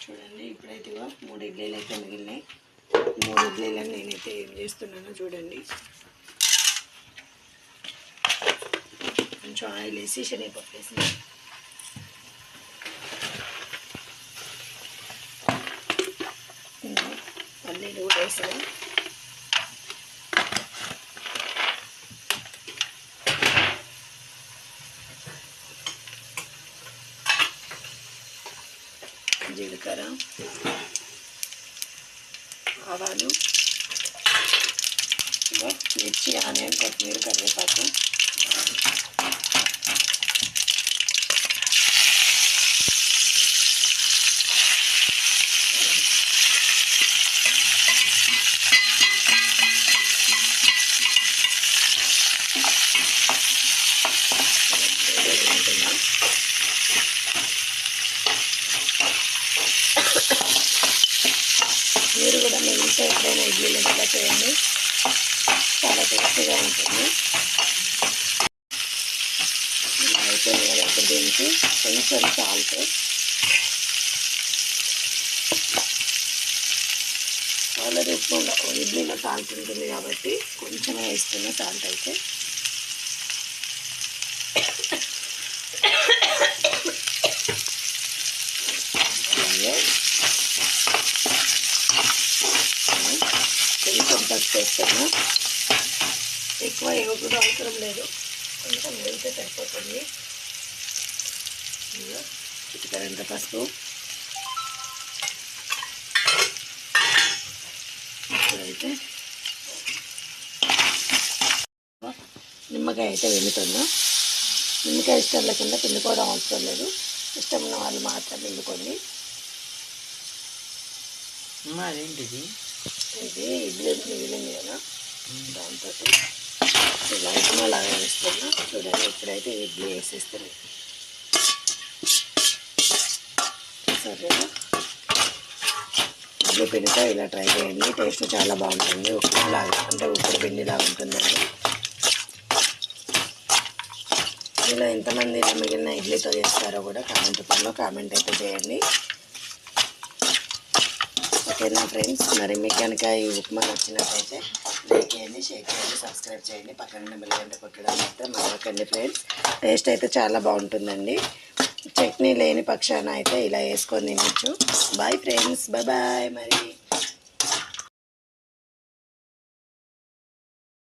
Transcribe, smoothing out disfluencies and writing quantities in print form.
చూడండి ఇప్పుడైతే 3 ఇడ్లీలు అయితే మిగిలినాయి. 3 ఇడ్లీలను నేనైతే ఏం చేస్తున్నానో చూడండి. కొంచెం ఆయిల్ వేసి శనగపప్పు వేసి పల్లీలు కూడా వేసాను. జీలకర్ర, ఆవాలు, మిర్చి, ఆనియన్, కొత్తిమీర, కరివేపాకు, మీరు కూడా మీ ఇంట్లో ఎప్పుడైనా ఇడ్లీలు ఇలా చేయండి, చాలా టేస్టీగా ఉంటుంది. అయిపోయింది కదా, ఇప్పుడు దీనికి కొంచెం సాల్ట్, ఆల్రెడీ ఉప్మాలో ఇడ్లీలో సాల్ట్ ఉంటుంది కాబట్టి కొంచెమే వేస్తున్నా సాల్ట్ అయితే. కొంచెం పసుపు వేస్తున్నా, ఎక్కువ కూడా అవసరం లేదు, కొంచెం వేస్తే సరిపోతుంది. చిటికెడంత పసుపు, ఇప్పుడైతే నిమ్మకాయ అయితే వెళ్తున్నా. నిమ్మకాయ ఇష్టం లేకుండా పిండుకోవడం అవసరం లేదు, ఇష్టం ఉన్న వాళ్ళు మాత్రం పిండుకోండి. అదేంటిది, ఇది ఇడ్లీ మిగిలింది కదా, దాంతో ఇలా ఉప్మా లాగా వేస్తున్నా. చూడండి ఇప్పుడైతే ఇడ్లీ వేసేస్తుంది. సరేనా, ఇడ్లీ పిండితో ఇలా ట్రై చేయండి, టేస్ట్ చాలా బాగుంటుంది. ఉప్మా లాగా అంటే ఉప్పుడు పిండిలాగా ఉంటుందండి. ఇలా ఎంతమంది ఇలా మిగిలిన ఇడ్లీతో చేస్తారో కూడా కామెంట్ రూపంలో కామెంట్ అయితే చేయండి. ఓకేనా ఫ్రెండ్స్, మరి మీకు కనుక ఈ ఉప్మా నచ్చినట్టయితే లైక్ చేయండి, షేర్ చేయండి, సబ్స్క్రైబ్ చేయండి, పక్కన బెల్ గంట కొట్టడం మాత్రం మరొకండి ఫ్రెండ్స్. టేస్ట్ అయితే చాలా బాగుంటుందండి. చట్నీ లేని పక్షాన అయితే ఇలా వేసుకొని తినచ్చు. బాయ్ ఫ్రెండ్స్, బాయ్ మరి.